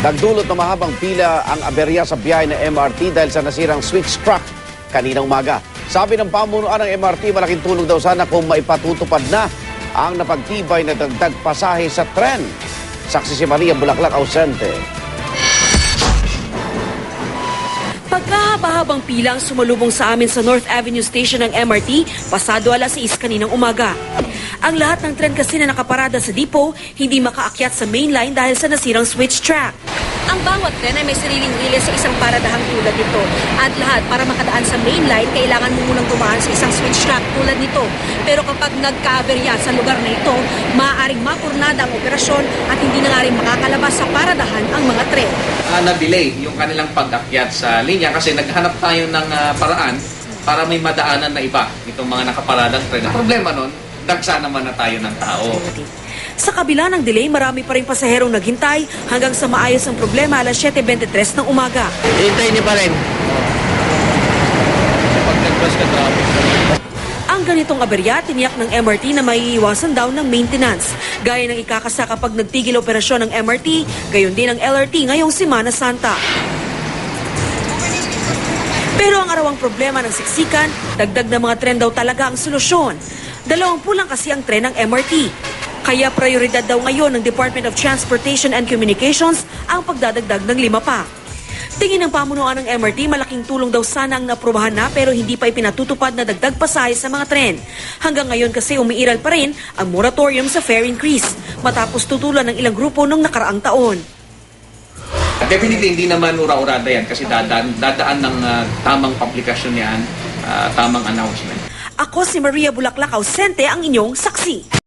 Nagdulot na mahabang pila ang aberya sa biyahe ng MRT dahil sa nasirang switch truck kaninang umaga. Sabi ng pamunuan ng MRT, malaking tulong daw sana kung maipatutupad na ang napagtibay na dagdag pasahe sa tren. Saksi si Maria Bulaklak ausente. Pagkahaba-habang pila ang sumalubong sa amin sa North Avenue Station ng MRT, pasado 6:00 kaninang umaga. Ang lahat ng tren kasi na nakaparada sa depot, hindi makaakyat sa main line dahil sa nasirang switch track. Ang bawat tren ay may sariling relay sa isang paradahang tulad nito. At lahat para makadaan sa main line, kailangan mo munang dumaan sa isang switch track tulad nito. Pero kapag nagka-aberya sa lugar na ito, maaaring mapurnada ang operasyon at hindi na nga rin makakalabas sa paradahan ang mga tren. Na-delay yung kanilang pag-akyat sa linya kasi naghanap tayo ng paraan para may madaanan na iba itong mga nakaparadang tren. Ang problema nun, dagsa naman na tayo ng tao. Sa kabila ng delay, marami pa rin pasaherong naghintay hanggang sa maayos ang problema 7:23 ng umaga. Hintay niyo pa rin. Pag nag-bus ka traffic. Ang ganitong aberya, tiniyak ng MRT na maiiwasan daw ng maintenance. Gaya ng ikakasa kapag nagtigil operasyon ng MRT, gayon din ang LRT ngayong Semana Santa. Pero ang arawang problema ng siksikan, dagdag na mga tren daw talaga ang solusyon. 20 lang kasi ang tren ng MRT. Kaya prioridad daw ngayon ng Department of Transportation and Communications ang pagdadagdag ng 5 pa. Tingin ng pamunuan ng MRT, malaking tulong daw sana ang naaprubahan na pero hindi pa ipinatutupad na dagdag pasahe sa mga tren. Hanggang ngayon kasi umiiral pa rin ang moratorium sa fare increase matapos tutulan ng ilang grupo noong nakaraang taon. Definitely hindi naman ura-urada yan kasi dadaan ng tamang publikasyon yan, tamang announcement. Ako si Maria Bulaklak ausente, ang inyong saksi.